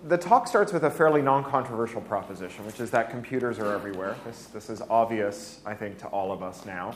the talk starts with a fairly non-controversial proposition, which is that computers are everywhere. This is obvious, I think, to all of us now.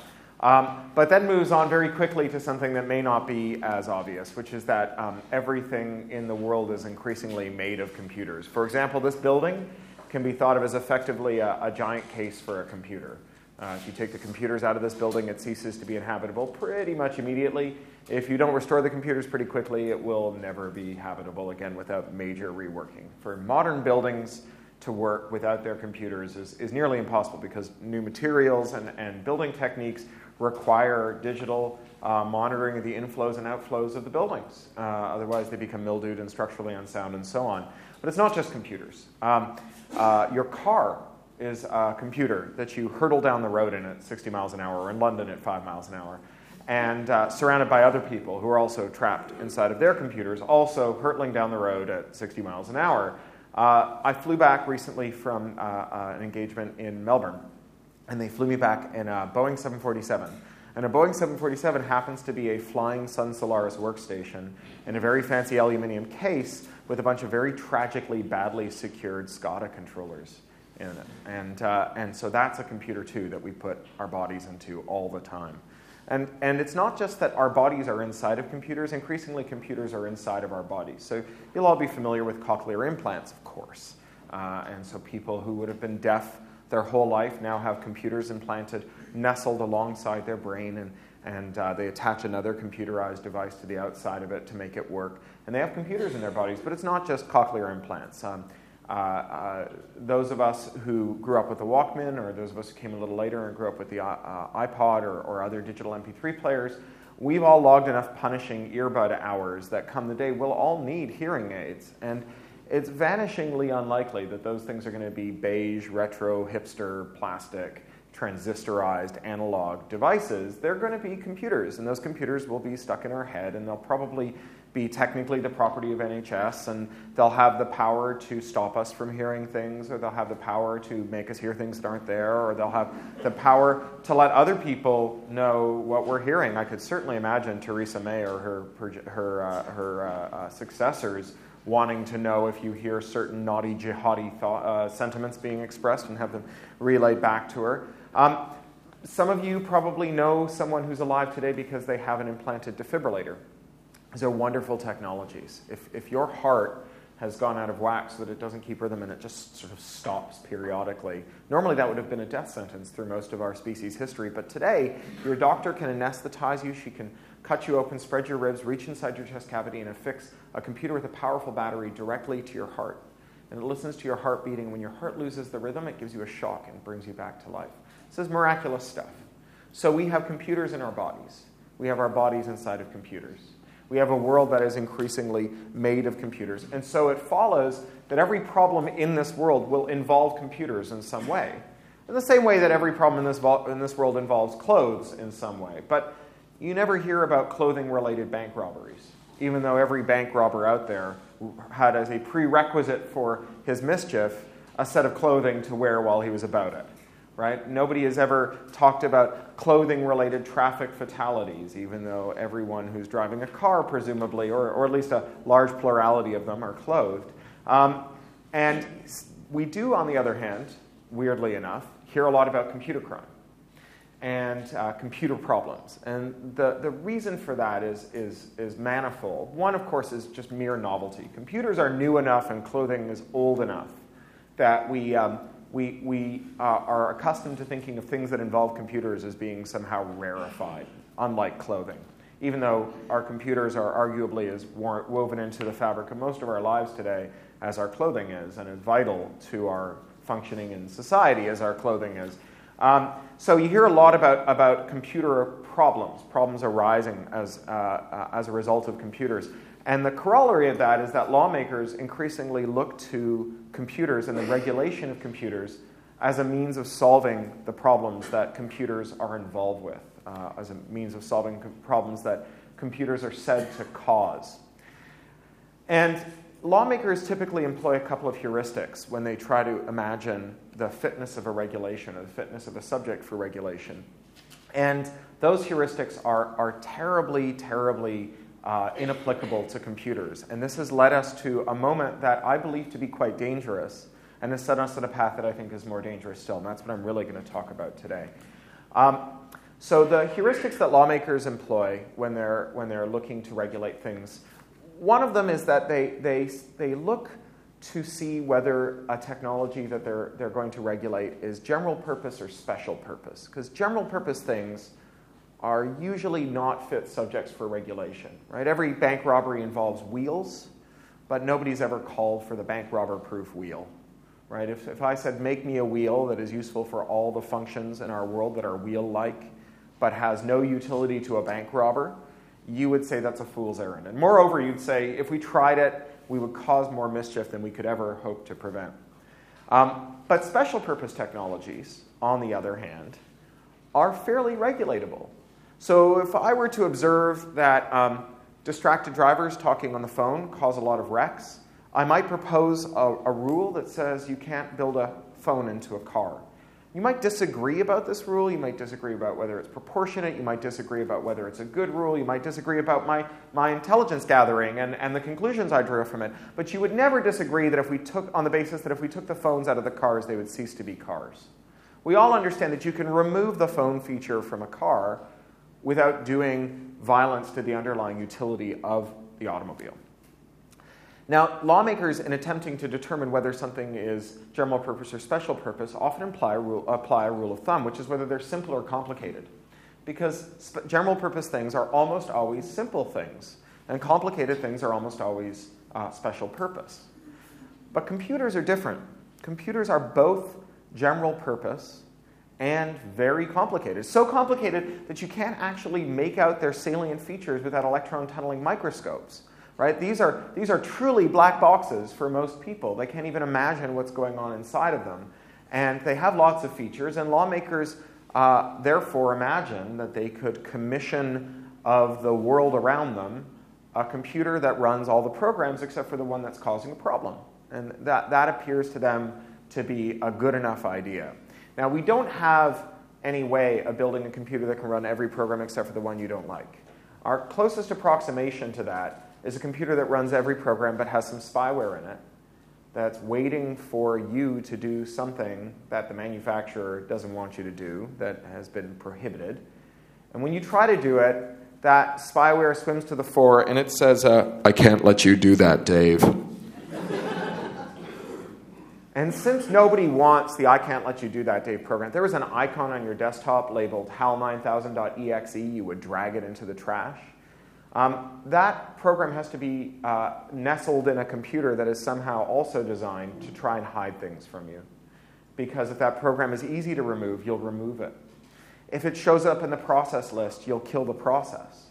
But then moves on very quickly to something that may not be as obvious, which is that everything in the world is increasingly made of computers. For example, this building can be thought of as effectively a giant case for a computer. If you take the computers out of this building, it ceases to be inhabitable pretty much immediately. If you don't restore the computers pretty quickly, it will never be habitable again without major reworking. For modern buildings to work without their computers is nearly impossible because new materials and building techniques require digital monitoring of the inflows and outflows of the buildings. Otherwise, they become mildewed and structurally unsound and so on. But it's not just computers. Your car is a computer that you hurtle down the road in at 60 miles an hour, or in London at 5 miles an hour, and surrounded by other people who are also trapped inside of their computers, also hurtling down the road at 60 miles an hour. I flew back recently from an engagement in Melbourne, and they flew me back in a Boeing 747. And a Boeing 747 happens to be a flying Sun Solaris workstation in a very fancy aluminum case with a bunch of very tragically badly secured SCADA controllers in it. And so that's a computer, too, that we put our bodies into all the time. And it's not just that our bodies are inside of computers. Increasingly, computers are inside of our bodies. So you'll all be familiar with cochlear implants, of course. And so people who would have been deaf their whole life now have computers implanted, nestled alongside their brain, and they attach another computerized device to the outside of it to make it work. And they have computers in their bodies, but it's not just cochlear implants. Those of us who grew up with the Walkman, or those of us who came a little later and grew up with the iPod or other digital MP3 players, we've all logged enough punishing earbud hours that come the day we'll all need hearing aids. And it's vanishingly unlikely that those things are going to be beige, retro, hipster, plastic, transistorized, analog devices. They're going to be computers, and those computers will be stuck in our head, and they'll probably be technically the property of NHS, and they'll have the power to stop us from hearing things, or they'll have the power to make us hear things that aren't there, or they'll have the power to let other people know what we're hearing. I could certainly imagine Theresa May or her successors wanting to know if you hear certain naughty jihadi sentiments being expressed and have them relayed back to her. Some of you probably know someone who's alive today because they have an implanted defibrillator. These are wonderful technologies. If your heart has gone out of whack so that it doesn't keep rhythm and it just sort of stops periodically, normally that would have been a death sentence through most of our species' history. But today, your doctor can anesthetize you. She can cut you open, spread your ribs, reach inside your chest cavity, and affix a computer with a powerful battery directly to your heart. And it listens to your heart beating. When your heart loses the rhythm, it gives you a shock and brings you back to life. This is miraculous stuff. So we have computers in our bodies. We have our bodies inside of computers. We have a world that is increasingly made of computers. And so it follows that every problem in this world will involve computers in some way. In the same way that every problem in this world involves clothes in some way. But you never hear about clothing-related bank robberies, even though every bank robber out there had as a prerequisite for his mischief a set of clothing to wear while he was about it. Right? Nobody has ever talked about clothing-related traffic fatalities, even though everyone who's driving a car, presumably, or at least a large plurality of them, are clothed. And we do, on the other hand, weirdly enough, hear a lot about computer crime and computer problems. And the reason for that is manifold. One, of course, is just mere novelty. Computers are new enough and clothing is old enough that we are accustomed to thinking of things that involve computers as being somehow rarefied, unlike clothing, even though our computers are arguably as woven into the fabric of most of our lives today as our clothing is, and as vital to our functioning in society as our clothing is. So you hear a lot about computer problems arising as a result of computers. And the corollary of that is that lawmakers increasingly look to computers and the regulation of computers as a means of solving the problems that computers are involved with, as a means of solving problems that computers are said to cause. And lawmakers typically employ a couple of heuristics when they try to imagine the fitness of a regulation or the fitness of a subject for regulation. And those heuristics are terribly, terribly inapplicable to computers. And this has led us to a moment that I believe to be quite dangerous, and has set us on a path that I think is more dangerous still. And that's what I'm really going to talk about today. So the heuristics that lawmakers employ when they're looking to regulate things, one of them is that they look to see whether a technology that they're going to regulate is general purpose or special purpose. Because general purpose things are usually not fit subjects for regulation, right? Every bank robbery involves wheels, but nobody's ever called for the bank robber-proof wheel, right? If I said, make me a wheel that is useful for all the functions in our world that are wheel-like, but has no utility to a bank robber, you would say that's a fool's errand. And moreover, you'd say, if we tried it, we would cause more mischief than we could ever hope to prevent. But special purpose technologies, on the other hand, are fairly regulatable. So if I were to observe that distracted drivers talking on the phone cause a lot of wrecks, I might propose a rule that says you can't build a phone into a car. You might disagree about this rule. You might disagree about whether it's proportionate. You might disagree about whether it's a good rule. You might disagree about my intelligence gathering and the conclusions I drew from it. But you would never disagree that on the basis that if we took the phones out of the cars, they would cease to be cars. We all understand that you can remove the phone feature from a car without doing violence to the underlying utility of the automobile. Now, lawmakers, in attempting to determine whether something is general purpose or special purpose, often apply a rule of thumb, which is whether they're simple or complicated. Because general purpose things are almost always simple things, and complicated things are almost always special purpose. But computers are different. Computers are both general purpose and very complicated. So complicated that you can't actually make out their salient features without electron tunneling microscopes. Right? These are truly black boxes for most people. They can't even imagine what's going on inside of them. And they have lots of features, and lawmakers therefore imagine that they could commission of the world around them a computer that runs all the programs except for the one that's causing a problem. And that appears to them to be a good enough idea. Now, we don't have any way of building a computer that can run every program except for the one you don't like. Our closest approximation to that is a computer that runs every program but has some spyware in it that's waiting for you to do something that the manufacturer doesn't want you to do, that has been prohibited. And when you try to do it, that spyware swims to the fore and it says, I can't let you do that, Dave. And since nobody wants the I can't let you do that, Dave program, if there was an icon on your desktop labeled HAL9000.exe, you would drag it into the trash. That program has to be nestled in a computer that is somehow also designed to try and hide things from you. Because if that program is easy to remove, you'll remove it. If it shows up in the process list, you'll kill the process.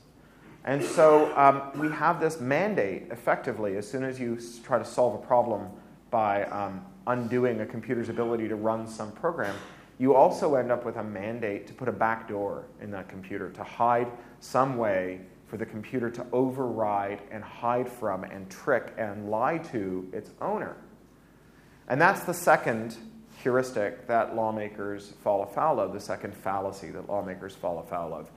And so we have this mandate, effectively, as soon as you try to solve a problem by undoing a computer's ability to run some program, you also end up with a mandate to put a backdoor in that computer, to hide some way for the computer to override and hide from and trick and lie to its owner. And that's the second heuristic that lawmakers fall afoul of, the second fallacy that lawmakers fall afoul of.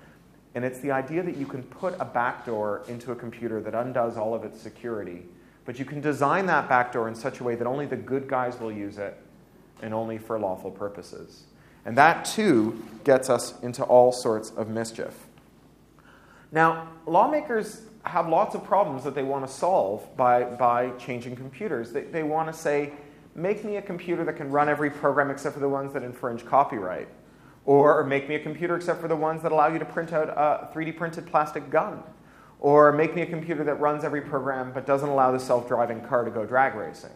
And it's the idea that you can put a backdoor into a computer that undoes all of its security, but you can design that backdoor in such a way that only the good guys will use it and only for lawful purposes. And that, too, gets us into all sorts of mischief. Now, lawmakers have lots of problems that they want to solve by changing computers. They want to say, make me a computer that can run every program except for the ones that infringe copyright. Or make me a computer except for the ones that allow you to print out a 3D printed plastic gun. Or make me a computer that runs every program but doesn't allow the self-driving car to go drag racing.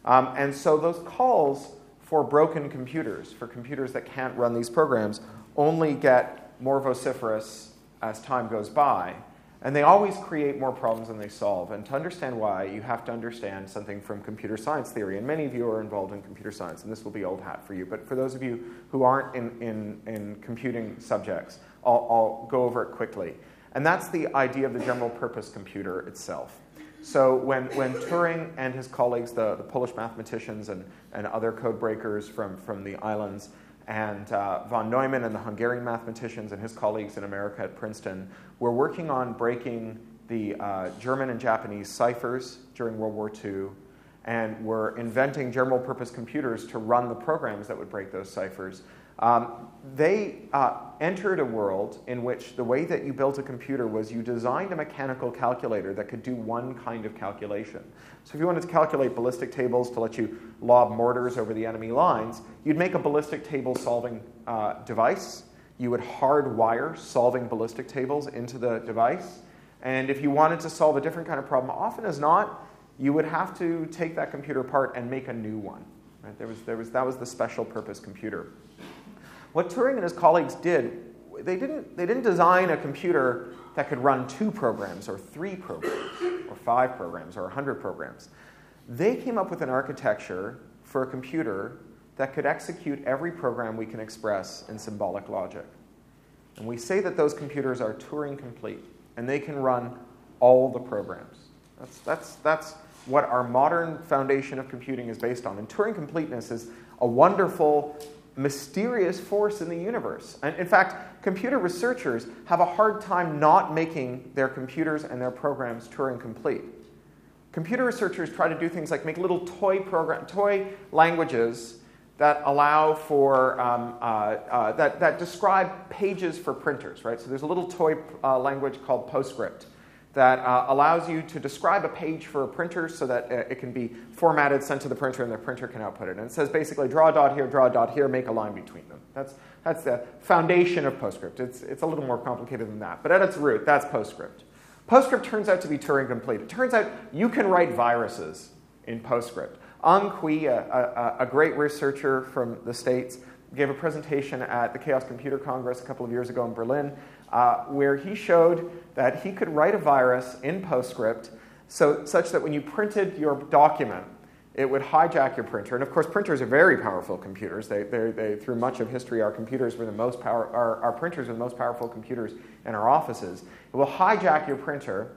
And so those calls for broken computers, for computers that can't run these programs, only get more vociferous as time goes by, and they always create more problems than they solve. And to understand why, you have to understand something from computer science theory. And many of you are involved in computer science, and this will be old hat for you. But for those of you who aren't in computing subjects, I'll go over it quickly. And that's the idea of the general purpose computer itself. So when Turing and his colleagues, the Polish mathematicians and other code breakers from the islands, and von Neumann and the Hungarian mathematicians and his colleagues in America at Princeton were working on breaking the German and Japanese ciphers during World War II and were inventing general-purpose computers to run the programs that would break those ciphers. They entered a world in which the way that you built a computer was you designed a mechanical calculator that could do one kind of calculation. So if you wanted to calculate ballistic tables to let you lob mortars over the enemy lines, you'd make a ballistic table solving device. You would hardwire solving ballistic tables into the device. And if you wanted to solve a different kind of problem, often as not, you would have to take that computer apart and make a new one. Right? That was the special purpose computer. What Turing and his colleagues did, they didn't design a computer that could run 2 programs or 3 programs or 5 programs or 100 programs. They came up with an architecture for a computer that could execute every program we can express in symbolic logic. And we say that those computers are Turing complete, and they can run all the programs. That's what our modern foundation of computing is based on. And Turing completeness is a wonderful, mysterious force in the universe. And in fact, computer researchers have a hard time not making their computers and their programs Turing complete. Computer researchers try to do things like make little toy languages that allow for, that describe pages for printers, right? So there's a little toy language called PostScript that allows you to describe a page for a printer so that it can be formatted, sent to the printer, and the printer can output it. And it says basically draw a dot here, make a line between them. That's the foundation of PostScript. It's a little more complicated than that. But at its root, that's PostScript. PostScript turns out to be Turing complete. It turns out you can write viruses in PostScript. Ang Kui, a great researcher from the States, gave a presentation at the Chaos Computer Congress a couple of years ago in Berlin, where he showed that he could write a virus in PostScript such that when you printed your document, it would hijack your printer. And of course, printers are very powerful computers. They through much of history, our printers were the most powerful computers in our offices. It will hijack your printer,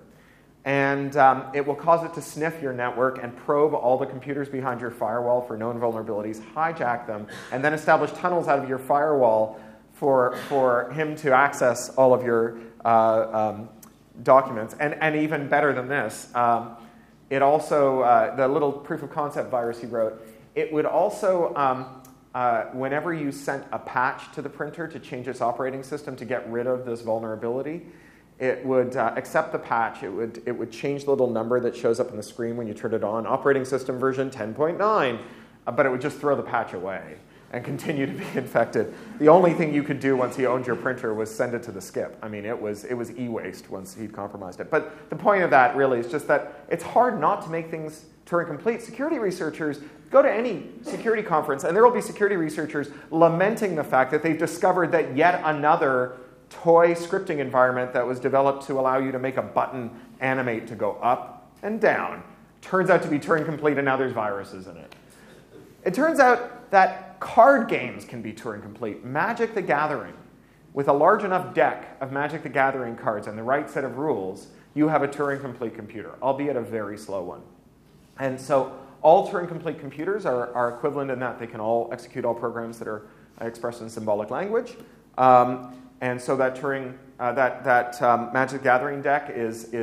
and it will cause it to sniff your network and probe all the computers behind your firewall for known vulnerabilities, hijack them, and then establish tunnels out of your firewall for him to access all of your documents. And even better than this, it also, the little proof of concept virus he wrote, it would also, whenever you sent a patch to the printer to change its operating system to get rid of this vulnerability, it would accept the patch. It would change the little number that shows up on the screen when you turn it on, operating system version 10.9, but it would just throw the patch away and continue to be infected. The only thing you could do once he owned your printer was send it to the skip. I mean, it was e-waste once he'd compromised it. But the point of that really is just that it's hard not to make things Turing complete. Security researchers, go to any security conference, and there will be security researchers lamenting the fact that they've discovered that yet another toy scripting environment that was developed to allow you to make a button animate to go up and down turns out to be Turing complete, and now there's viruses in it. It turns out that card games can be Turing complete. Magic the Gathering, with a large enough deck of Magic the Gathering cards and the right set of rules, you have a Turing complete computer, albeit a very slow one. And so all Turing complete computers are equivalent in that they can all execute all programs that are expressed in symbolic language. And so that Magic the Gathering deck is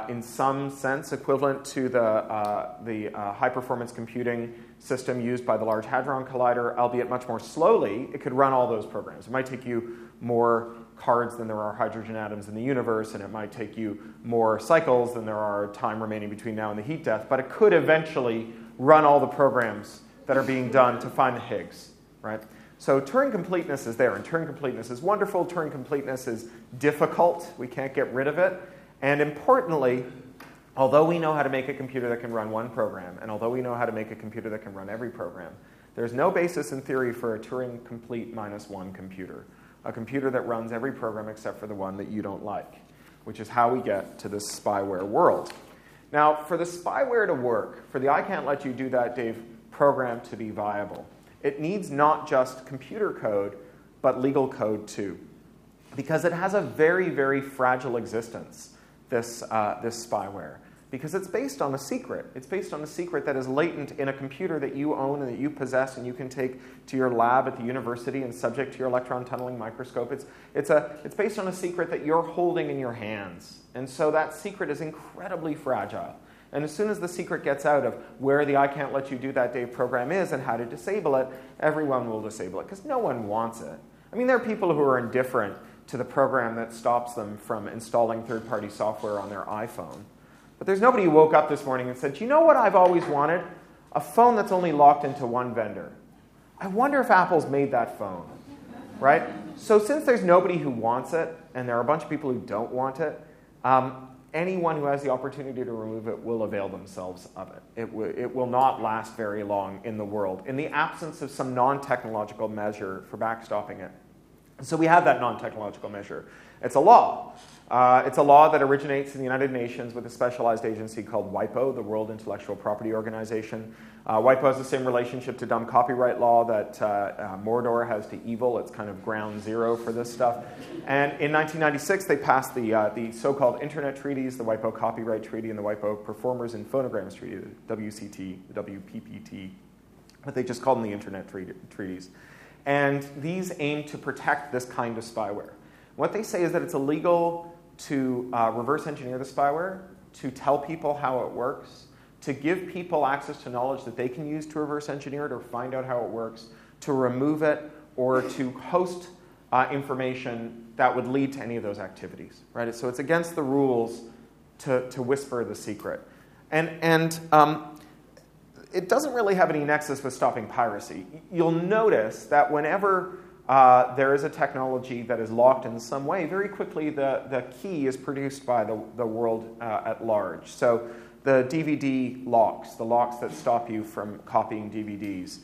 in some sense equivalent to the high-performance computing system used by the Large Hadron Collider, albeit much more slowly. It could run all those programs. It might take you more cards than there are hydrogen atoms in the universe, and it might take you more cycles than there are time remaining between now and the heat death, but it could eventually run all the programs that are being done to find the Higgs, right? So Turing completeness is there, and Turing completeness is wonderful. Turing completeness is difficult. We can't get rid of it. And importantly, although we know how to make a computer that can run one program, and although we know how to make a computer that can run every program, there's no basis in theory for a Turing complete -1 computer, a computer that runs every program except for the one that you don't like, which is how we get to this spyware world. Now, for the spyware to work, for the I can't let you do that, Dave, program to be viable, it needs not just computer code, but legal code too, because it has a very, very fragile existence, this spyware. because it's based on a secret. It's based on a secret that is latent in a computer that you own and that you possess and you can take to your lab at the university and subject to your electron tunneling microscope. It's based on a secret that you're holding in your hands. And so that secret is incredibly fragile. And as soon as the secret gets out of where the I Can't Let You Do That Dave program is and how to disable it, everyone will disable it because no one wants it. I mean, there are people who are indifferent to the program that stops them from installing third-party software on their iPhone. But there's nobody who woke up this morning and said, you know what I've always wanted? A phone that's only locked into one vendor. I wonder if Apple's made that phone, right? So since there's nobody who wants it, and there are a bunch of people who don't want it, anyone who has the opportunity to remove it will avail themselves of it. It will not last very long in the world, in the absence of some non-technological measure for backstopping it. So we have that non-technological measure. It's a law. It's a law that originates in the United Nations with a specialized agency called WIPO, the World Intellectual Property Organization. WIPO has the same relationship to dumb copyright law that Mordor has to evil. It's kind of ground zero for this stuff. And in 1996, they passed the so-called Internet Treaties, the WIPO Copyright Treaty and the WIPO Performers and Phonograms Treaty, the WCT, the WPPT, but they just called them the Internet Treaties. And these aim to protect this kind of spyware. What they say is that it's illegal to reverse engineer the spyware, to tell people how it works, to give people access to knowledge that they can use to reverse engineer it or find out how it works, to remove it, or to host information that would lead to any of those activities. Right? So it's against the rules to whisper the secret. And it doesn't really have any nexus with stopping piracy. You'll notice that whenever there is a technology that is locked in some way, very quickly the key is produced by the world at large. So the DVD locks, the locks that stop you from copying DVDs,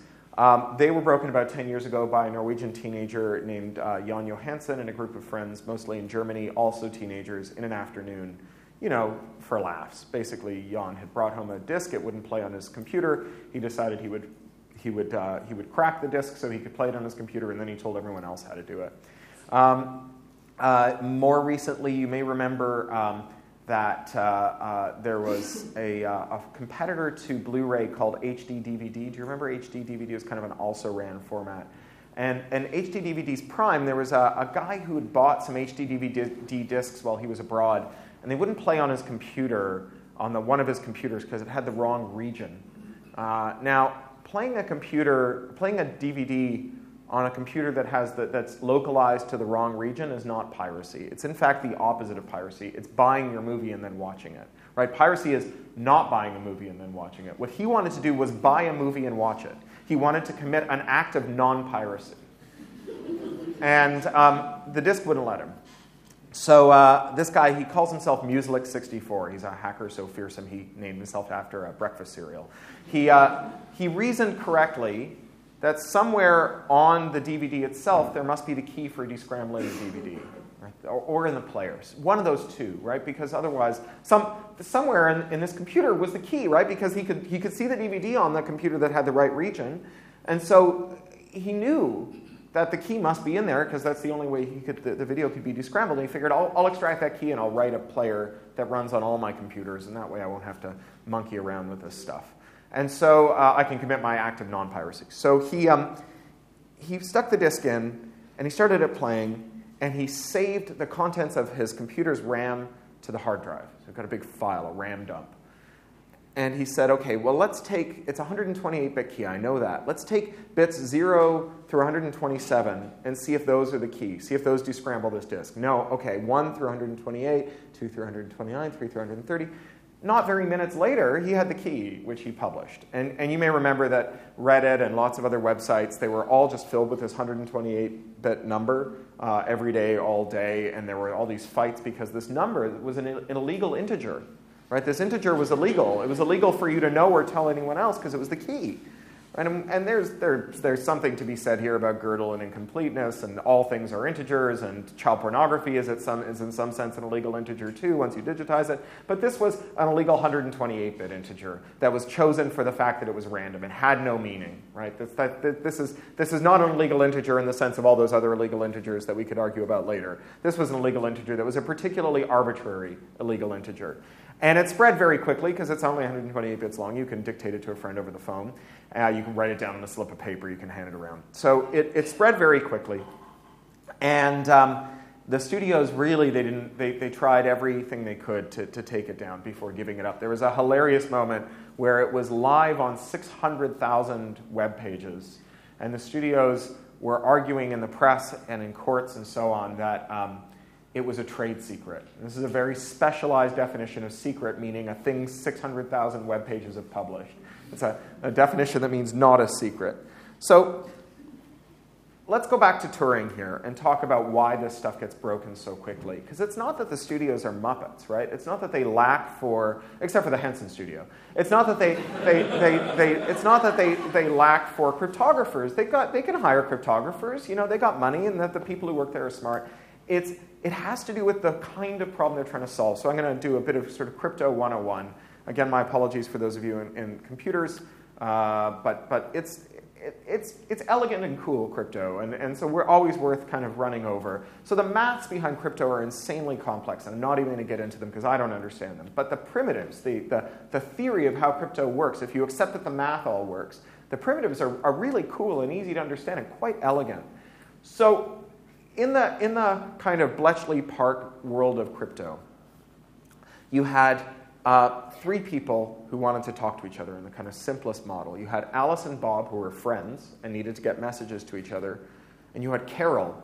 they were broken about 10 years ago by a Norwegian teenager named Jan Johansen and a group of friends, mostly in Germany, also teenagers, in an afternoon, for laughs. Basically, Jan had brought home a disk. It wouldn't play on his computer. He decided he would crack the disk so he could play it on his computer, and then he told everyone else how to do it. More recently, you may remember that there was a competitor to Blu-ray called HD DVD. Do you remember HD DVD? It was kind of an also-ran format. And HD DVD's prime, there was a guy who had bought some HD DVD discs while he was abroad, and they wouldn't play on his computer, on one of his computers, because it had the wrong region. Now, playing a DVD on a computer that's localized to the wrong region is not piracy. It's in fact the opposite of piracy. It's buying your movie and then watching it. Right? Piracy is not buying a movie and then watching it. What he wanted to do was buy a movie and watch it. He wanted to commit an act of non-piracy. And the disc wouldn't let him. So this guy, he calls himself Mueslick64. He's a hacker so fearsome he named himself after a breakfast cereal. He reasoned correctly that somewhere on the DVD itself there must be the key for descrambling the DVD, right? or in the players. One of those two, right? Because otherwise, somewhere in this computer was the key, right? Because he could see the DVD on the computer that had the right region, and so he knew that the key must be in there because that's the only way the video could be descrambled. And he figured, I'll extract that key and I'll write a player that runs on all my computers, and that way I won't have to monkey around with this stuff. And so I can commit my act of non-piracy. So he stuck the disk in, and he started it playing, and he saved the contents of his computer's RAM to the hard drive. So we've got a big file, a RAM dump. And he said, okay, well, it's a 128-bit key, I know that. Let's take bits 0 through 127 and see if those are the key, see if those descramble this disk. No, okay, 1 through 128, 2 through 129, 3 through 130. Not very minutes later, he had the key, which he published. And you may remember that Reddit and lots of other websites, they were all just filled with this 128-bit number every day, all day, and there were all these fights because this number was an illegal integer. Right? This integer was illegal. It was illegal for you to know or tell anyone else because it was the key. Right? And there's something to be said here about Gödel and incompleteness, and all things are integers, and child pornography is in some sense an illegal integer too once you digitize it. But this was an illegal 128-bit integer that was chosen for the fact that it was random and had no meaning. Right? This is not an illegal integer in the sense of all those other illegal integers that we could argue about later. This was an illegal integer that was a particularly arbitrary illegal integer. And it spread very quickly because it's only 128 bits long. You can dictate it to a friend over the phone. You can write it down on a slip of paper. You can hand it around. So it spread very quickly. And the studios really, they tried everything they could to take it down before giving it up. There was a hilarious moment where it was live on 600,000 web pages. And the studios were arguing in the press and in courts and so on that it was a trade secret. And this is a very specialized definition of secret, meaning a thing 600,000 web pages have published. It's a definition that means not a secret. So let's go back to Turing here and talk about why this stuff gets broken so quickly. Because it's not that the studios are Muppets, right? It's not that they lack for, except for the Henson studio. It's not that they lack for cryptographers. They can hire cryptographers. You know, they got money, and that the people who work there are smart. It has to do with the kind of problem they're trying to solve. So I'm going to do a bit of sort of crypto 101. Again, my apologies for those of you in computers, but it's elegant and cool, crypto, and so we're always worth kind of running over. So the maths behind crypto are insanely complex, and I'm not even going to get into them because I don't understand them. But the primitives, the theory of how crypto works, if you accept that the math all works, the primitives are really cool and easy to understand and quite elegant. So in the kind of Bletchley Park world of crypto, you had three people who wanted to talk to each other in the kind of simplest model. You had Alice and Bob, who were friends and needed to get messages to each other. And you had Carol,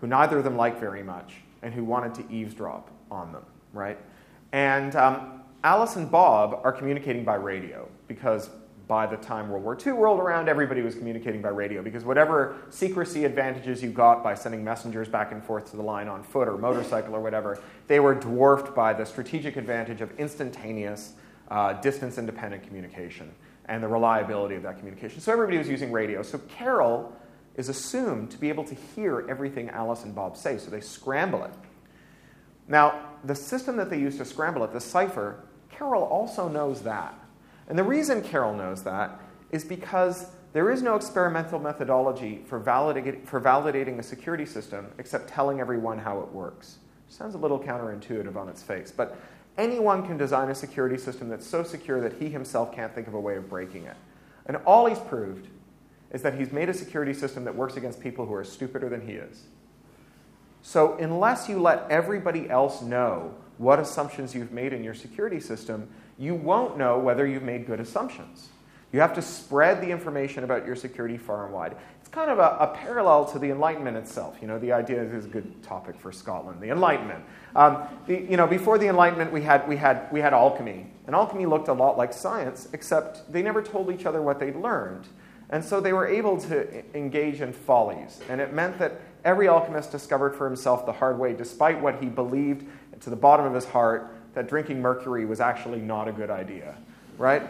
who neither of them liked very much and who wanted to eavesdrop on them, right? And Alice and Bob are communicating by radio because by the time World War II rolled around, everybody was communicating by radio because whatever secrecy advantages you got by sending messengers back and forth to the line on foot or motorcycle or whatever, they were dwarfed by the strategic advantage of instantaneous, distance-independent communication and the reliability of that communication. So everybody was using radio. So Carol is assumed to be able to hear everything Alice and Bob say, so they scramble it. Now, the system that they use to scramble it, the cipher, Carol also knows that. And the reason Carol knows that is because there is no experimental methodology for validating a security system except telling everyone how it works. Sounds a little counterintuitive on its face, but anyone can design a security system that's so secure that he himself can't think of a way of breaking it. And all he's proved is that he's made a security system that works against people who are stupider than he is. So unless you let everybody else know what assumptions you've made in your security system, you won't know whether you've made good assumptions. You have to spread the information about your security far and wide. It's kind of a parallel to the Enlightenment itself. You know, the idea is a good topic for Scotland. The Enlightenment. Before the Enlightenment, we had alchemy, and alchemy looked a lot like science, except they never told each other what they'd learned, and so they were able to engage in follies. And it meant that every alchemist discovered for himself the hard way, despite what he believed to the bottom of his heart, that drinking mercury was actually not a good idea, right?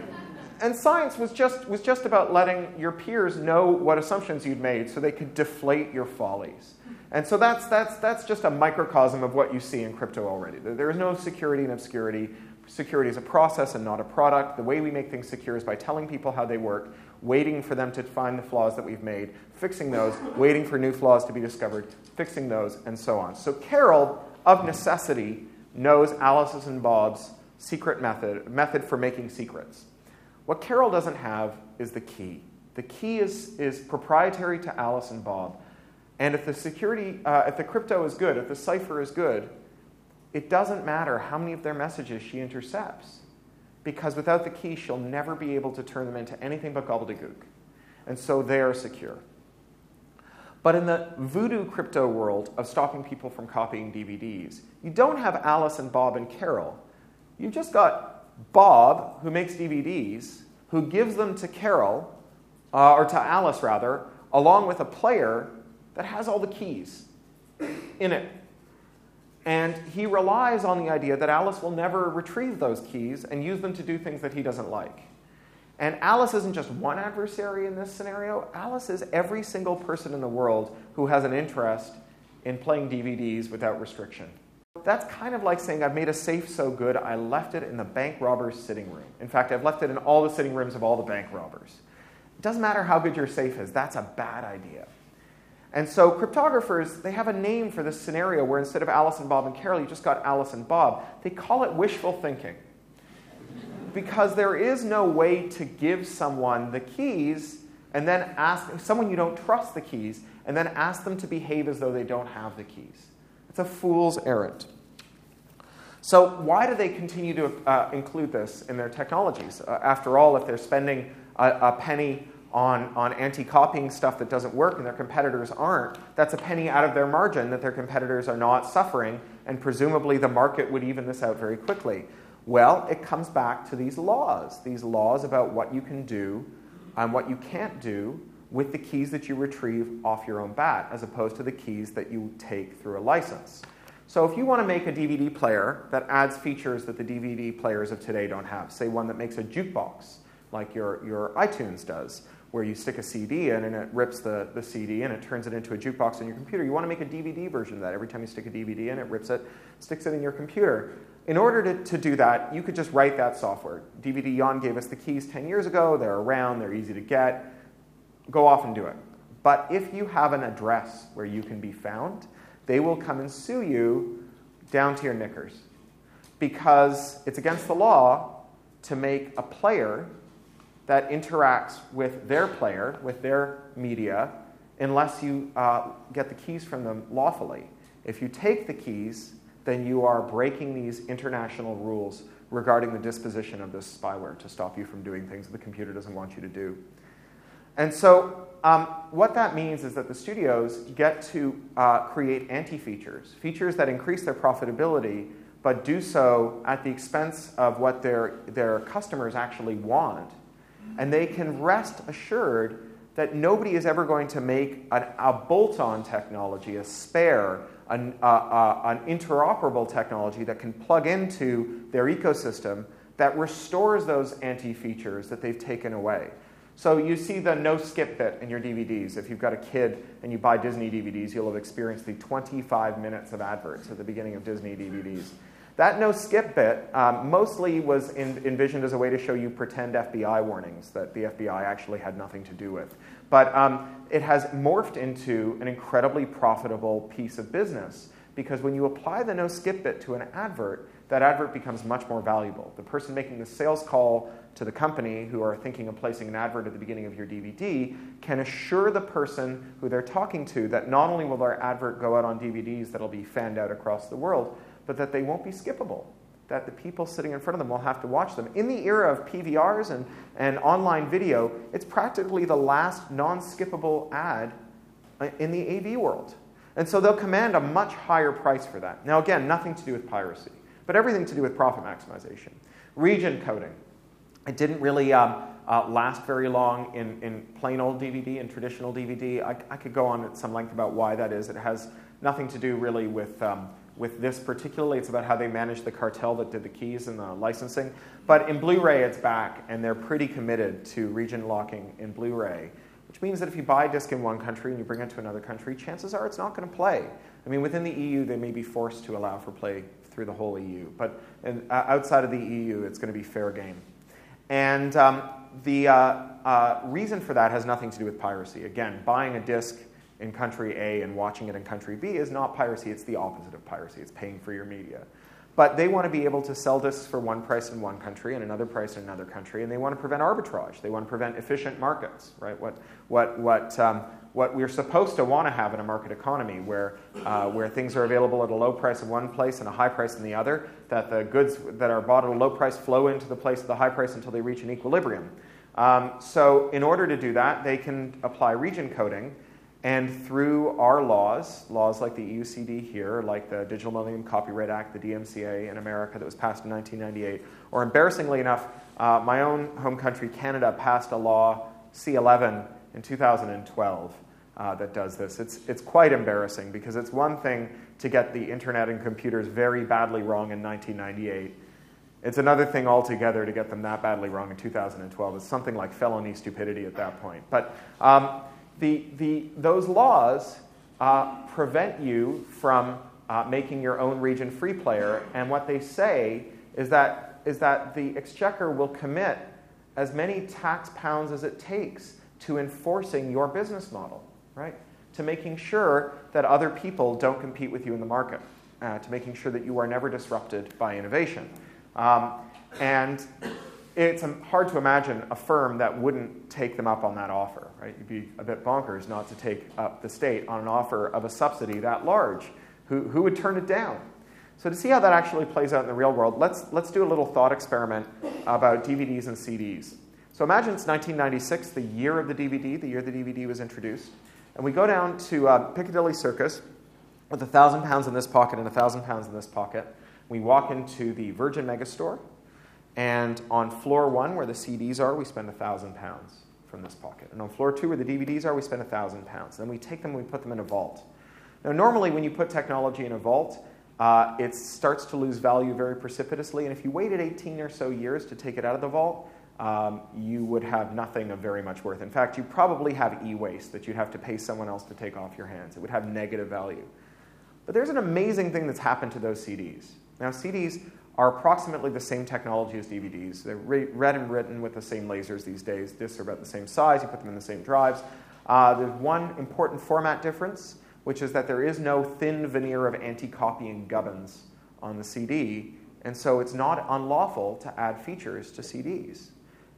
And science was just about letting your peers know what assumptions you'd made so they could deflate your follies. And so that's just a microcosm of what you see in crypto already. There is no security and obscurity. Security is a process and not a product. The way we make things secure is by telling people how they work, waiting for them to find the flaws that we've made, fixing those, waiting for new flaws to be discovered, fixing those, and so on. So Carol, of necessity, knows Alice's and Bob's secret method for making secrets. What Carol doesn't have is the key. The key is proprietary to Alice and Bob. And if if the crypto is good, if the cipher is good, it doesn't matter how many of their messages she intercepts. Because without the key, she'll never be able to turn them into anything but gobbledygook. And so they are secure. But in the voodoo crypto world of stopping people from copying DVDs, you don't have Alice and Bob and Carol. You've just got Bob, who makes DVDs, who gives them to Carol, or to Alice rather, along with a player that has all the keys in it. And he relies on the idea that Alice will never retrieve those keys and use them to do things that he doesn't like. And Alice isn't just one adversary in this scenario. Alice is every single person in the world who has an interest in playing DVDs without restriction. That's kind of like saying, I've made a safe so good, I left it in the bank robber's sitting room. In fact, I've left it in all the sitting rooms of all the bank robbers. It doesn't matter how good your safe is. That's a bad idea. And so cryptographers, they have a name for this scenario where instead of Alice and Bob and Carol, you just got Alice and Bob. They call it wishful thinking. because there is no way to give someone the keys and then ask someone you don't trust the keys and then ask them to behave as though they don't have the keys. It's a fool's errand. So why do they continue to include this in their technologies? After all, if they're spending a penny on anti-copying stuff that doesn't work and their competitors aren't, that's a penny out of their margin that their competitors are not suffering, and presumably the market would even this out very quickly. Well, it comes back to these laws about what you can do and what you can't do with the keys that you retrieve off your own bat, as opposed to the keys that you take through a license. So if you want to make a DVD player that adds features that the DVD players of today don't have, say one that makes a jukebox, like your iTunes does, where you stick a CD in and it rips the CD and it turns it into a jukebox on your computer. You want to make a DVD version of that. Every time you stick a DVD in, it rips it, sticks it in your computer. In order to do that, you could just write that software. DVD Jan gave us the keys 10 years ago. They're around. They're easy to get. Go off and do it. But if you have an address where you can be found, they will come and sue you down to your knickers, because it's against the law to make a player that interacts with their player, with their media, unless you get the keys from them lawfully. If you take the keys, then you are breaking these international rules regarding the disposition of this spyware to stop you from doing things that the computer doesn't want you to do. And so what that means is that the studios get to create anti-features, features that increase their profitability, but do so at the expense of what their customers actually want. And they can rest assured that nobody is ever going to make a bolt-on technology, a spare, an interoperable technology that can plug into their ecosystem that restores those anti-features that they've taken away. So you see the no-skip bit in your DVDs. If you've got a kid and you buy Disney DVDs, you'll have experienced the 25 minutes of adverts at the beginning of Disney DVDs. That no-skip bit mostly was envisioned as a way to show you pretend FBI warnings that the FBI actually had nothing to do with. But it has morphed into an incredibly profitable piece of business, because when you apply the no-skip bit to an advert, that advert becomes much more valuable. The person making the sales call to the company who are thinking of placing an advert at the beginning of your DVD can assure the person who they're talking to that not only will their advert go out on DVDs that'll be fanned out across the world, but that they won't be skippable, that the people sitting in front of them will have to watch them. In the era of PVRs and online video, it's practically the last non-skippable ad in the AV world. And so they'll command a much higher price for that. Now again, nothing to do with piracy, but everything to do with profit maximization. Region coding. It didn't really last very long in plain old DVD and traditional DVD. I could go on at some length about why that is. It has nothing to do really with this particularly. It's about how they managed the cartel that did the keys and the licensing. But in Blu-ray, it's back, and they're pretty committed to region locking in Blu-ray, which means that if you buy a disc in one country and you bring it to another country, chances are it's not going to play. I mean, within the EU, they may be forced to allow for play through the whole EU. But outside of the EU, it's going to be fair game. And the reason for that has nothing to do with piracy. Again, buying a disc in country A and watching it in country B is not piracy. It's the opposite of piracy. It's paying for your media. But they want to be able to sell discs for one price in one country and another price in another country, and they want to prevent arbitrage. They want to prevent efficient markets, right? What we're supposed to want to have in a market economy, where things are available at a low price in one place and a high price in the other, that the goods that are bought at a low price flow into the place of the high price until they reach an equilibrium. So in order to do that, they can apply region coding. And through our laws like the EUCD here, like the Digital Millennium Copyright Act, the DMCA in America that was passed in 1998, or embarrassingly enough, my own home country, Canada, passed a law, C11, in 2012 that does this. It's quite embarrassing, because it's one thing to get the internet and computers very badly wrong in 1998. It's another thing altogether to get them that badly wrong in 2012. It's something like felony stupidity at that point. But those laws prevent you from making your own region free player, and what they say is that the exchequer will commit as many tax pounds as it takes to enforcing your business model, right? To making sure that other people don't compete with you in the market, to making sure that you are never disrupted by innovation. And it's hard to imagine a firm that wouldn't take them up on that offer, right? You'd be a bit bonkers not to take up the state on an offer of a subsidy that large. Who would turn it down? So to see how that actually plays out in the real world, let's do a little thought experiment about DVDs and CDs. So imagine it's 1996, the year of the DVD, the year the DVD was introduced. And we go down to Piccadilly Circus with £1,000 in this pocket and £1,000 in this pocket. We walk into the Virgin Megastore. And on floor 1, where the CDs are, we spend £1,000 from this pocket. And on floor 2, where the DVDs are, we spend £1,000. Then we take them and we put them in a vault. Now, normally when you put technology in a vault, it starts to lose value very precipitously. And if you waited 18 or so years to take it out of the vault, you would have nothing of very much worth. In fact, you probably have e-waste that you'd have to pay someone else to take off your hands. It would have negative value. But there's an amazing thing that's happened to those CDs. Now, CDs are approximately the same technology as DVDs. They're read and written with the same lasers these days. Discs are about the same size. You put them in the same drives. There's one important format difference, which is that there is no thin veneer of anti-copying gubbins on the CD, and so it's not unlawful to add features to CDs.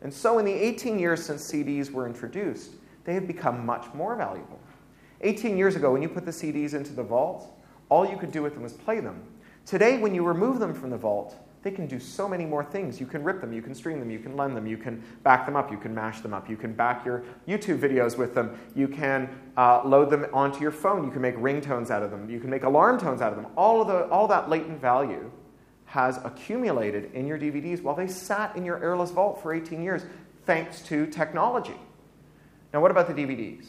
And so in the 18 years since CDs were introduced, they have become much more valuable. 18 years ago, when you put the CDs into the vault, all you could do with them was play them. Today, when you remove them from the vault, they can do so many more things. You can rip them, you can stream them, you can lend them, you can back them up, you can mash them up, you can back your YouTube videos with them, you can load them onto your phone, you can make ringtones out of them, you can make alarm tones out of them. All that latent value has accumulated in your DVDs while they sat in your airless vault for 18 years, thanks to technology. Now, what about the DVDs?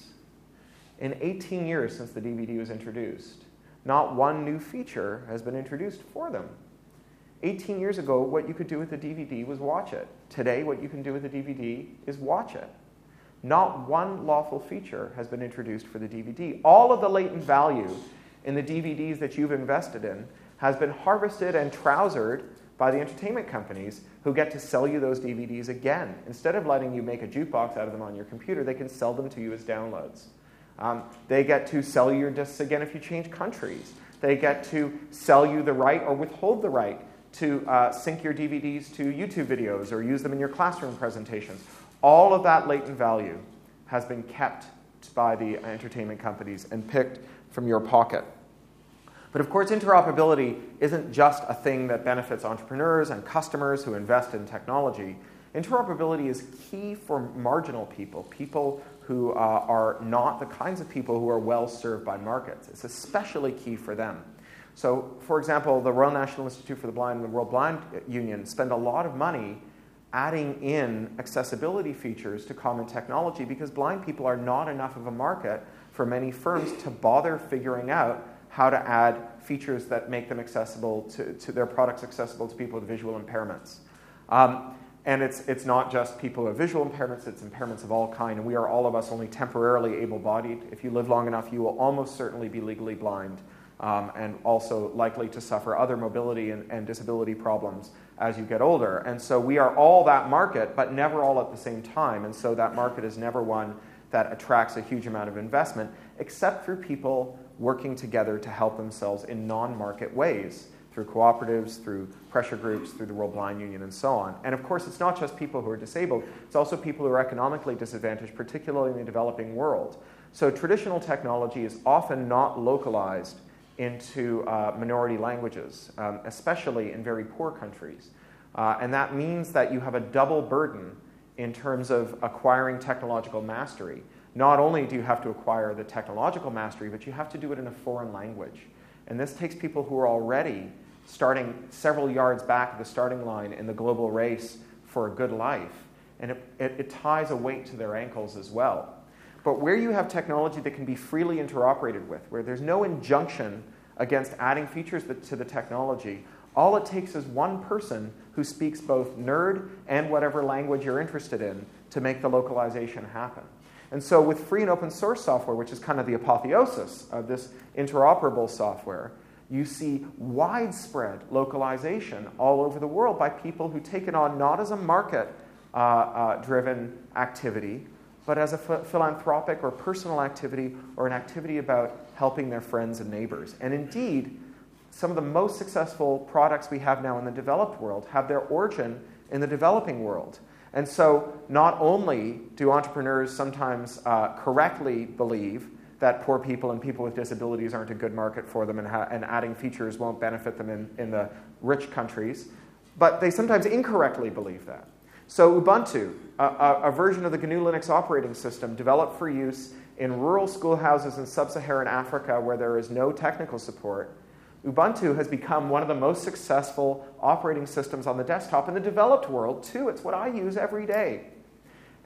In 18 years since the DVD was introduced, not one new feature has been introduced for them. 18 years ago, what you could do with a DVD was watch it. Today, what you can do with a DVD is watch it. Not one lawful feature has been introduced for the DVD. All of the latent value in the DVDs that you've invested in has been harvested and trousered by the entertainment companies who get to sell you those DVDs again. Instead of letting you make a jukebox out of them on your computer, they can sell them to you as downloads. They get to sell you your discs again if you change countries. They get to sell you the right or withhold the right to sync your DVDs to YouTube videos or use them in your classroom presentations. All of that latent value has been kept by the entertainment companies and picked from your pocket. But of course, interoperability isn't just a thing that benefits entrepreneurs and customers who invest in technology. Interoperability is key for marginal people, people who are not the kinds of people who are well served by markets. It's especially key for them. So, for example, the Royal National Institute for the Blind and the World Blind Union spend a lot of money adding in accessibility features to common technology because blind people are not enough of a market for many firms to bother figuring out how to add features that make them accessible to their products accessible to people with visual impairments. And it's not just people who have visual impairments, it's impairments of all kinds. And we are all of us only temporarily able-bodied. If you live long enough, you will almost certainly be legally blind and also likely to suffer other mobility and disability problems as you get older. And so we are all that market, but never all at the same time. And so that market is never one that attracts a huge amount of investment, except through people working together to help themselves in non-market ways, through cooperatives, through pressure groups, through the World Blind Union, and so on. And of course, it's not just people who are disabled, it's also people who are economically disadvantaged, particularly in the developing world. So traditional technology is often not localized into minority languages, especially in very poor countries. And that means that you have a double burden in terms of acquiring technological mastery. Not only do you have to acquire the technological mastery, but you have to do it in a foreign language. And this takes people who are already starting several yards back at the starting line in the global race for a good life. And it ties a weight to their ankles as well. But where you have technology that can be freely interoperated with, where there's no injunction against adding features to the technology, all it takes is one person who speaks both nerd and whatever language you're interested in to make the localization happen. And so with free and open source software, which is kind of the apotheosis of this interoperable software, you see widespread localization all over the world by people who take it on not as a market-driven activity, but as a philanthropic or personal activity or an activity about helping their friends and neighbors. And indeed, some of the most successful products we have now in the developed world have their origin in the developing world. And so not only do entrepreneurs sometimes correctly believe that poor people and people with disabilities aren't a good market for them, and adding features won't benefit them in the rich countries, but they sometimes incorrectly believe that. So Ubuntu, a version of the GNU Linux operating system developed for use in rural schoolhouses in sub-Saharan Africa where there is no technical support, Ubuntu has become one of the most successful operating systems on the desktop in the developed world, too. It's what I use every day.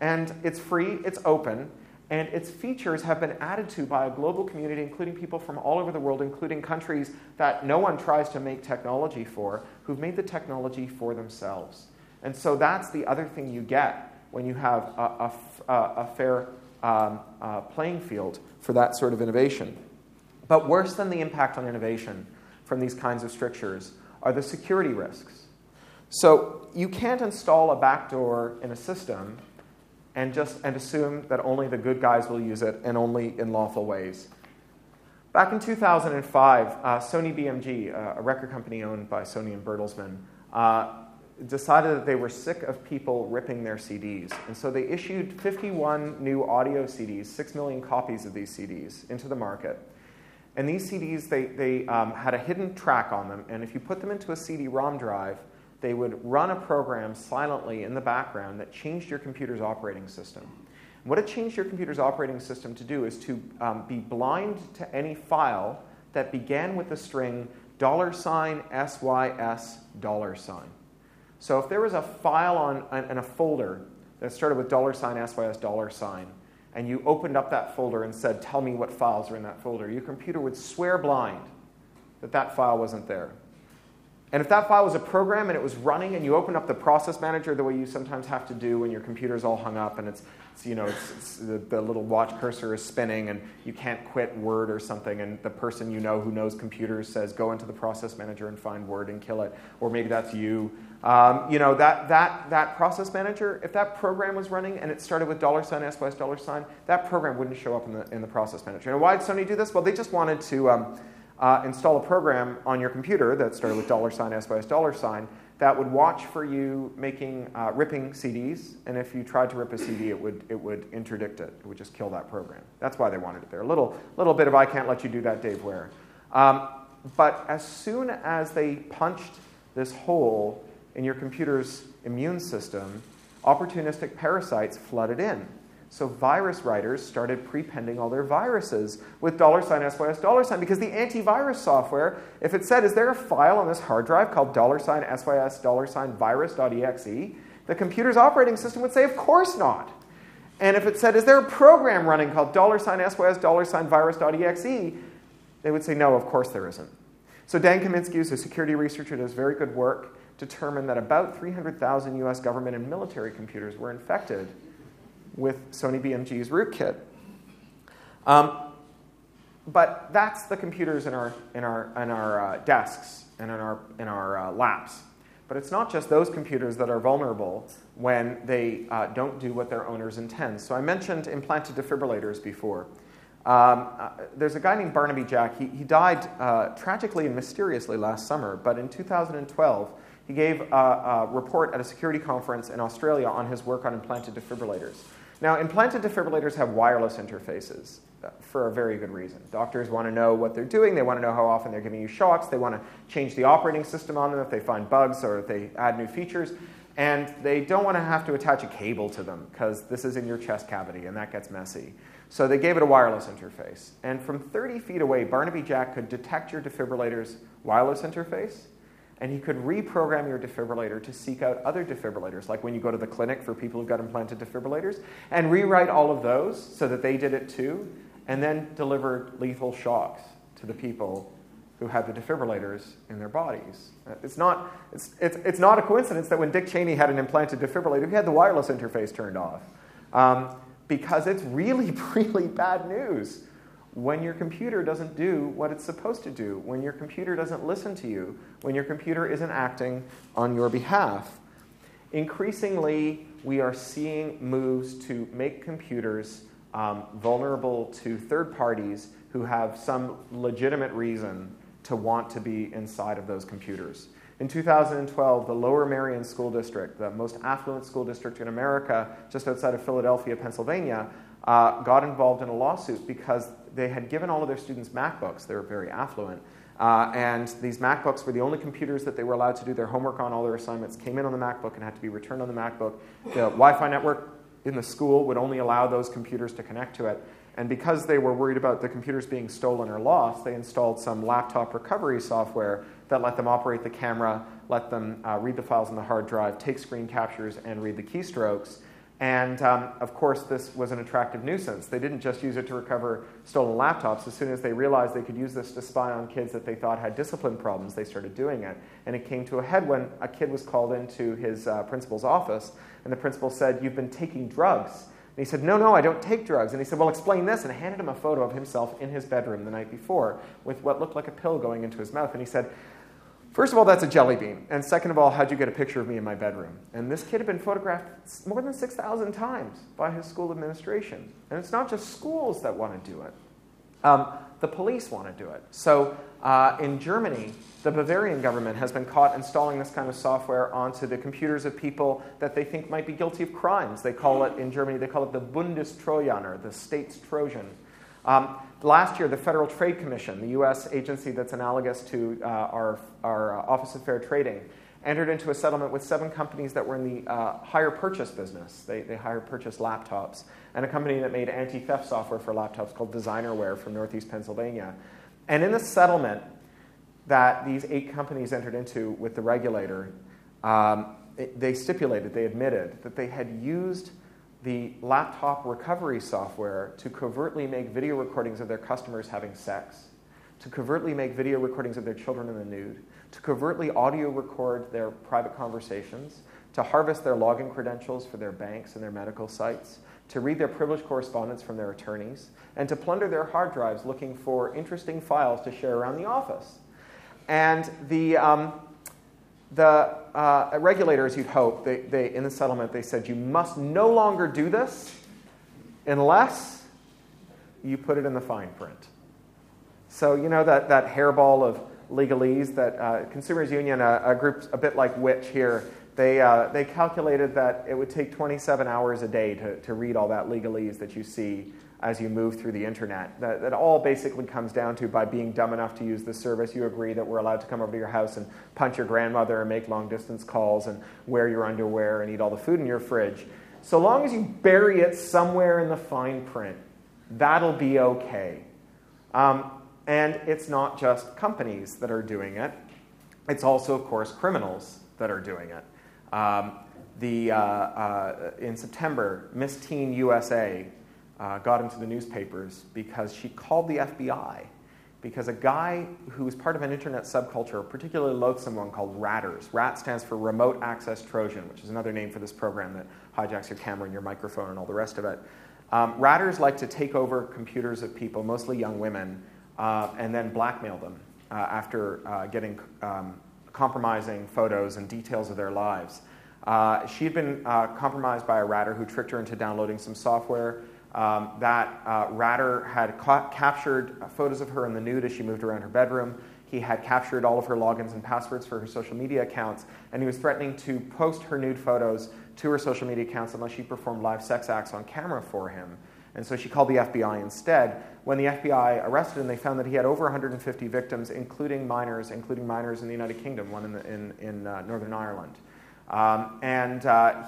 And it's free, it's open, and its features have been added to by a global community, including people from all over the world, including countries that no one tries to make technology for, who've made the technology for themselves. And so that's the other thing you get when you have a fair playing field for that sort of innovation. But worse than the impact on innovation from these kinds of strictures are the security risks. So you can't install a backdoor in a system and assume that only the good guys will use it and only in lawful ways. Back in 2005, Sony BMG, a record company owned by Sony and Bertelsmann, decided that they were sick of people ripping their CDs. And so they issued 51 new audio CDs, 6 million copies of these CDs, into the market. And these CDs, they had a hidden track on them, and if you put them into a CD-ROM drive, they would run a program silently in the background that changed your computer's operating system. What it changed your computer's operating system to do is to be blind to any file that began with the string $SYS $. So if there was a file in a folder that started with $SYS $, and you opened up that folder and said, tell me what files are in that folder, your computer would swear blind that that file wasn't there. And if that file was a program and it was running and you opened up the process manager the way you sometimes have to do when your computer's all hung up and it's the little watch cursor is spinning and you can't quit Word or something, and the person you know who knows computers says, go into the process manager and find Word and kill it, or maybe that's you. That process manager, if that program was running and it started with $SYS $, that program wouldn't show up in the process manager. And why did Sony do this? Well, they just wanted to install a program on your computer that started with $SYS $, that would watch for you ripping CDs, and if you tried to rip a CD, it would interdict it. It would just kill that program. That's why they wanted it there. A little bit of I can't let you do that, Dave Ware. But as soon as they punched this hole in your computer's immune system, opportunistic parasites flooded in. So virus writers started prepending all their viruses with $SYS $, because the antivirus software, if it said, is there a file on this hard drive called $SYS $virus.exe, the computer's operating system would say, of course not. And if it said, is there a program running called $SYS $virus.exe, they would say, no, of course there isn't. So Dan Kaminsky, who's a security researcher, does very good work, determined that about 300,000 US government and military computers were infected with Sony BMG's rootkit. But that's the computers in our desks and in our laps. But it's not just those computers that are vulnerable when they don't do what their owners intend. So I mentioned implanted defibrillators before. There's a guy named Barnaby Jack. He died tragically and mysteriously last summer, but in 2012, he gave a report at a security conference in Australia on his work on implanted defibrillators. Now, implanted defibrillators have wireless interfaces for a very good reason. Doctors want to know what they're doing. They want to know how often they're giving you shocks. They want to change the operating system on them if they find bugs or if they add new features. And they don't want to have to attach a cable to them because this is in your chest cavity and that gets messy. So they gave it a wireless interface. And from 30 feet away, Barnaby Jack could detect your defibrillator's wireless interface, and he could reprogram your defibrillator to seek out other defibrillators, like when you go to the clinic for people who've got implanted defibrillators, and rewrite all of those so that they did it too, and then delivered lethal shocks to the people who had the defibrillators in their bodies. It's not a coincidence that when Dick Cheney had an implanted defibrillator, he had the wireless interface turned off. Because it's really, really bad news when your computer doesn't do what it's supposed to do, when your computer doesn't listen to you, when your computer isn't acting on your behalf. Increasingly, we are seeing moves to make computers vulnerable to third parties who have some legitimate reason to want to be inside of those computers. In 2012, the Lower Merion School District, the most affluent school district in America, just outside of Philadelphia, Pennsylvania, got involved in a lawsuit because they had given all of their students MacBooks. They were very affluent. And these MacBooks were the only computers that they were allowed to do their homework on. All their assignments came in on the MacBook and had to be returned on the MacBook. The Wi-Fi network in the school would only allow those computers to connect to it. And because they were worried about the computers being stolen or lost, they installed some laptop recovery software that let them operate the camera, let them read the files on the hard drive, take screen captures, and read the keystrokes. And, of course, this was an attractive nuisance. They didn't just use it to recover stolen laptops. As soon as they realized they could use this to spy on kids that they thought had discipline problems, they started doing it. And it came to a head when a kid was called into his principal's office, and the principal said, "You've been taking drugs." And he said, no, I don't take drugs. And he said, well, explain this, and handed him a photo of himself in his bedroom the night before with what looked like a pill going into his mouth. And he said, first of all, that's a jelly bean. And second of all, how'd you get a picture of me in my bedroom? And this kid had been photographed more than 6,000 times by his school administration. And it's not just schools that want to do it. The police want to do it. So in Germany, the Bavarian government has been caught installing this kind of software onto the computers of people that they think might be guilty of crimes. They call it, in Germany, they call it the Bundestrojaner, the state's Trojan. Last year, the Federal Trade Commission, the U.S. agency that's analogous to our Office of Fair Trading, entered into a settlement with 7 companies that were in the hire purchase business. They hire purchase laptops. And a company that made anti-theft software for laptops called Designerware from Northeast Pennsylvania. And in the settlement that these 8 companies entered into with the regulator, they stipulated, they admitted, that they had used the laptop recovery software to covertly make video recordings of their customers having sex, to covertly make video recordings of their children in the nude, to covertly audio record their private conversations, to harvest their login credentials for their banks and their medical sites, to read their privileged correspondence from their attorneys, and to plunder their hard drives looking for interesting files to share around the office. And the regulators, you'd hope, they in the settlement, they said, you must no longer do this unless you put it in the fine print. So you know that hairball of legalese that Consumers Union, a group a bit like Which here, they calculated that it would take 27 hours a day to read all that legalese that you see as you move through the internet. That all basically comes down to, by being dumb enough to use the service, you agree that we're allowed to come over to your house and punch your grandmother and make long-distance calls and wear your underwear and eat all the food in your fridge. So long as you bury it somewhere in the fine print, that'll be okay. And it's not just companies that are doing it. It's also, of course, criminals that are doing it. In September, Miss Teen USA got into the newspapers because she called the FBI because a guy who was part of an internet subculture, a particularly loathsome one called Ratters. RAT stands for Remote Access Trojan, which is another name for this program that hijacks your camera and your microphone and all the rest of it. Ratters like to take over computers of people, mostly young women, and then blackmail them after getting compromising photos and details of their lives. She had been compromised by a ratter who tricked her into downloading some software. That ratter had captured photos of her in the nude as she moved around her bedroom. He had captured all of her logins and passwords for her social media accounts, and he was threatening to post her nude photos to her social media accounts unless she performed live sex acts on camera for him. And so she called the FBI instead. When the FBI arrested him, they found that he had over 150 victims, including minors in the United Kingdom, one in Northern Ireland.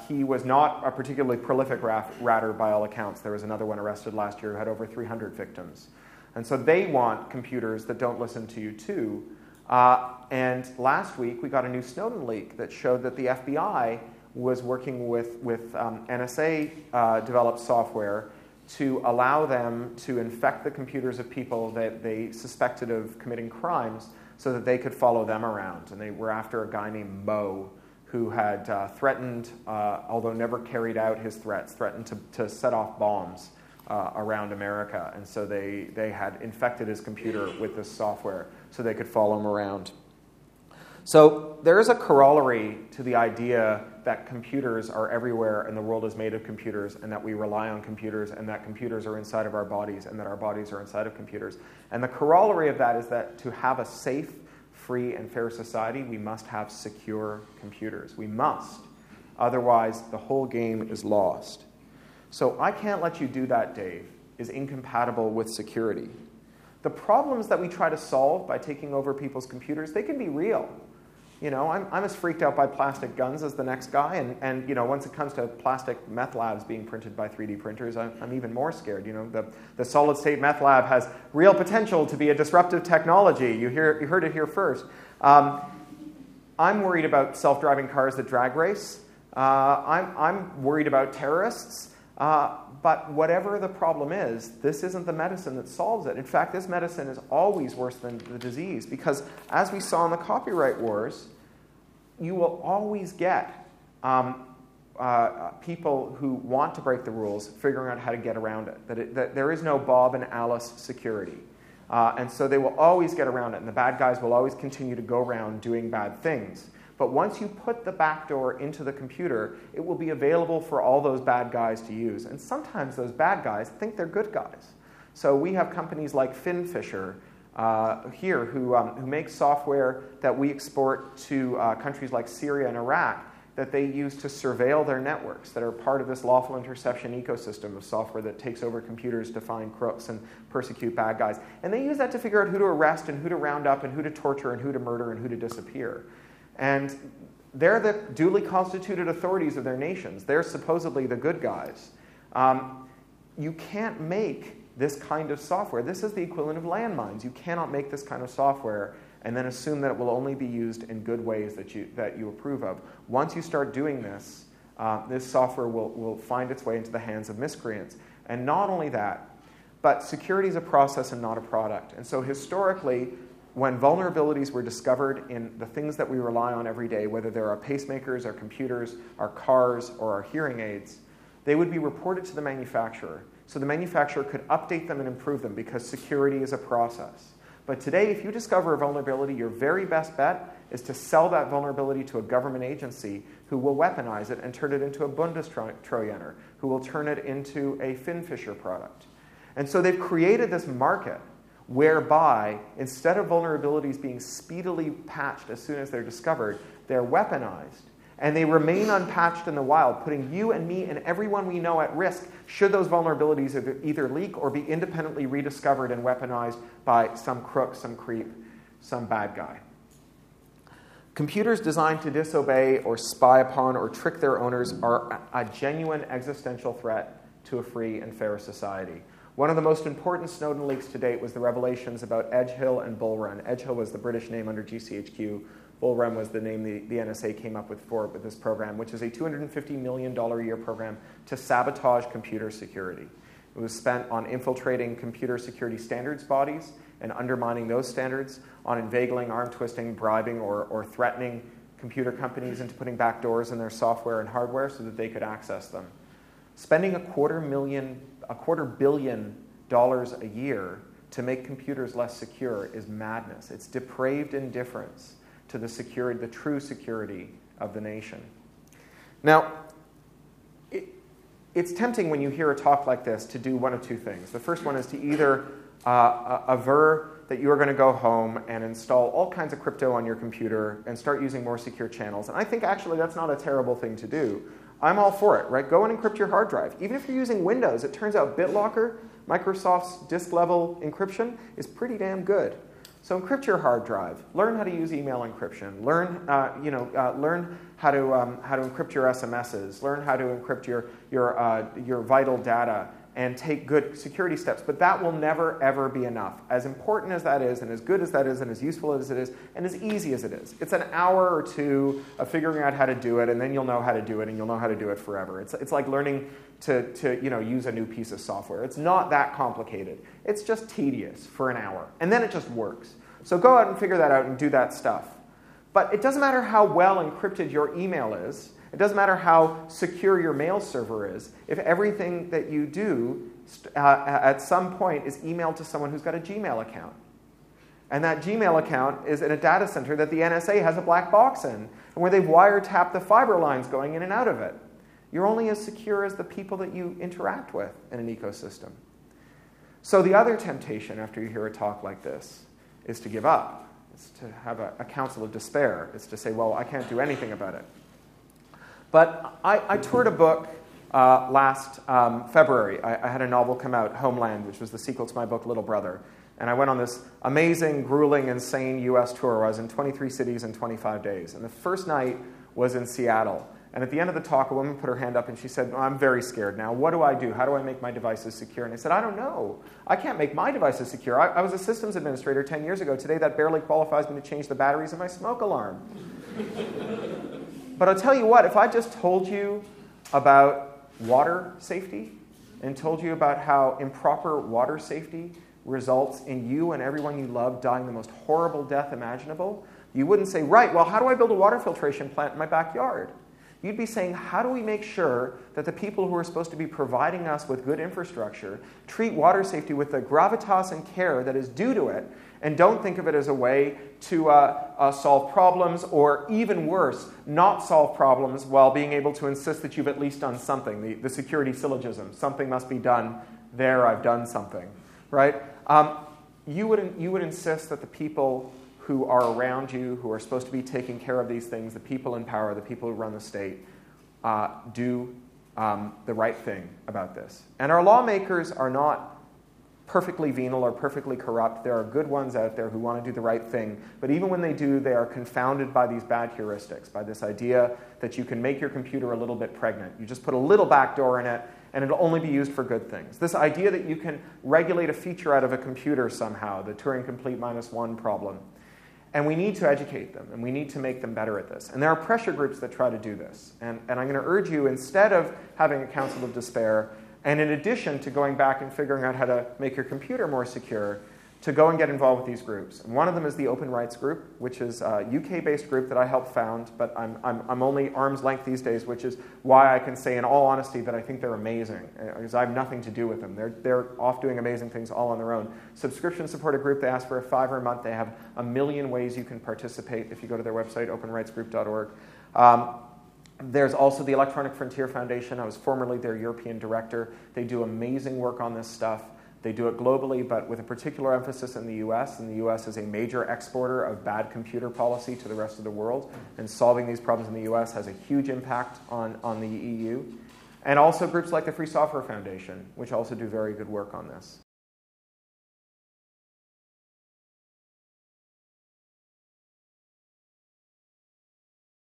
He was not a particularly prolific ratter by all accounts. There was another one arrested last year who had over 300 victims. And so they want computers that don't listen to you too. And last week we got a new Snowden leak that showed that the FBI was working with NSA-developed software to allow them to infect the computers of people that they suspected of committing crimes so that they could follow them around. And they were after a guy named Mo, who had threatened, although never carried out his threats, threatened to set off bombs around America. And so they had infected his computer with this software so they could follow him around. So there is a corollary to the idea that computers are everywhere and the world is made of computers and that we rely on computers and that computers are inside of our bodies and that our bodies are inside of computers. And the corollary of that is that to have a safe, free and fair society, we must have secure computers. We must. Otherwise, the whole game is lost. So I can't let you do that, Dave, is incompatible with security. The problems that we try to solve by taking over people's computers, they can be real. You know, I'm as freaked out by plastic guns as the next guy, and you know, once it comes to plastic meth labs being printed by 3D printers, I'm even more scared. You know, the solid-state meth lab has real potential to be a disruptive technology. You heard it here first. I'm worried about self-driving cars that drag race. I'm worried about terrorists. But whatever the problem is, this isn't the medicine that solves it. In fact, this medicine is always worse than the disease, because as we saw in the copyright wars, you will always get people who want to break the rules figuring out how to get around it. That there is no Bob and Alice security. And so they will always get around it, and the bad guys will always continue to go around doing bad things. But once you put the backdoor into the computer, it will be available for all those bad guys to use. And sometimes those bad guys think they're good guys. So we have companies like FinFisher here who make software that we export to countries like Syria and Iraq that they use to surveil their networks, that are part of this lawful interception ecosystem of software that takes over computers to find crooks and persecute bad guys. And they use that to figure out who to arrest and who to round up and who to torture and who to murder and who to disappear. And they're the duly constituted authorities of their nations. They're supposedly the good guys. You can't make this kind of software. This is the equivalent of landmines. You cannot make this kind of software and then assume that it will only be used in good ways that you approve of. Once you start doing this, this software will find its way into the hands of miscreants. And not only that, but security is a process and not a product. And so historically, when vulnerabilities were discovered in the things that we rely on every day, whether they're our pacemakers, our computers, our cars, or our hearing aids, they would be reported to the manufacturer. So the manufacturer could update them and improve them, because security is a process. But today, if you discover a vulnerability, your very best bet is to sell that vulnerability to a government agency who will weaponize it and turn it into a Bundestrojaner, who will turn it into a FinFisher product. And so they've created this market whereby, instead of vulnerabilities being speedily patched as soon as they're discovered, they're weaponized. And they remain unpatched in the wild, putting you and me and everyone we know at risk should those vulnerabilities either leak or be independently rediscovered and weaponized by some crook, some creep, some bad guy. Computers designed to disobey or spy upon or trick their owners are a genuine existential threat to a free and fair society. One of the most important Snowden leaks to date was the revelations about Edgehill and Bull Run. Edgehill was the British name under GCHQ. Bull Run was the name the NSA came up with this program, which is a $250 million a year program to sabotage computer security. It was spent on infiltrating computer security standards bodies and undermining those standards, on inveigling, arm-twisting, bribing, or threatening computer companies into putting backdoors in their software and hardware so that they could access them. Spending a quarter billion dollars a year to make computers less secure is madness. It's depraved indifference to the true security of the nation. Now, it's tempting when you hear a talk like this to do one of two things. The first one is to either aver that you are going to go home and install all kinds of crypto on your computer and start using more secure channels. And I think actually that's not a terrible thing to do. I'm all for it, right? Go and encrypt your hard drive. Even if you're using Windows, it turns out BitLocker, Microsoft's disk-level encryption, is pretty damn good. So encrypt your hard drive. Learn how to use email encryption. Learn how to encrypt your SMSs. Learn how to encrypt your vital data, and take good security steps. But that will never, ever be enough. As important as that is, and as good as that is, and as useful as it is, and as easy as it is. It's an hour or two of figuring out how to do it, and then you'll know how to do it, and you'll know how to do it forever. It's like learning to use a new piece of software. It's not that complicated. It's just tedious for an hour, and then it just works. So go out and figure that out and do that stuff. But it doesn't matter how well encrypted your email is. It doesn't matter how secure your mail server is if everything that you do at some point is emailed to someone who's got a Gmail account. And that Gmail account is in a data center that the NSA has a black box in, and where they've wiretapped the fiber lines going in and out of it. You're only as secure as the people that you interact with in an ecosystem. So the other temptation after you hear a talk like this is to give up It's to have a council of despair. It's to say, well, I can't do anything about it. But I toured a book last February. I had a novel come out, Homeland, which was the sequel to my book, Little Brother. And I went on this amazing, grueling, insane U.S. tour where I was in 23 cities in 25 days. And the first night was in Seattle. And at the end of the talk, a woman put her hand up and she said, I'm very scared now. What do I do? How do I make my devices secure? And I said, I don't know. I can't make my devices secure. I was a systems administrator 10 years ago. Today, that barely qualifies me to change the batteries in my smoke alarm. But I'll tell you what, if I just told you about water safety and told you about how improper water safety results in you and everyone you love dying the most horrible death imaginable, you wouldn't say, right, well, how do I build a water filtration plant in my backyard? You'd be saying, how do we make sure that the people who are supposed to be providing us with good infrastructure treat water safety with the gravitas and care that is due to it, and don't think of it as a way to solve problems, or even worse, not solve problems while being able to insist that you've at least done something, the security syllogism, something must be done, there I've done something, right? You would insist that the people who are around you, who are supposed to be taking care of these things, the people in power, the people who run the state, do the right thing about this. And our lawmakers are not perfectly venal or perfectly corrupt. There are good ones out there who want to do the right thing. But even when they do, they are confounded by these bad heuristics, by this idea that you can make your computer a little bit pregnant. You just put a little backdoor in it, and it'll only be used for good things. This idea that you can regulate a feature out of a computer somehow, the Turing complete -1 problem. And we need to educate them, and we need to make them better at this. And there are pressure groups that try to do this. And I'm going to urge you, instead of having a council of despair, and in addition to going back and figuring out how to make your computer more secure, to go and get involved with these groups. And one of them is the Open Rights Group, which is a UK-based group that I helped found, but I'm only arm's length these days, which is why I can say in all honesty that I think they're amazing, because I have nothing to do with them. They're off doing amazing things all on their own. Subscription-supported group, they ask for a $5 a month. They have a million ways you can participate if you go to their website, openrightsgroup.org. There's also the Electronic Frontier Foundation. I was formerly their European director. They do amazing work on this stuff. They do it globally, but with a particular emphasis in the U.S., and the U.S. is a major exporter of bad computer policy to the rest of the world, and solving these problems in the U.S. has a huge impact on the EU. And also groups like the Free Software Foundation, which also do very good work on this.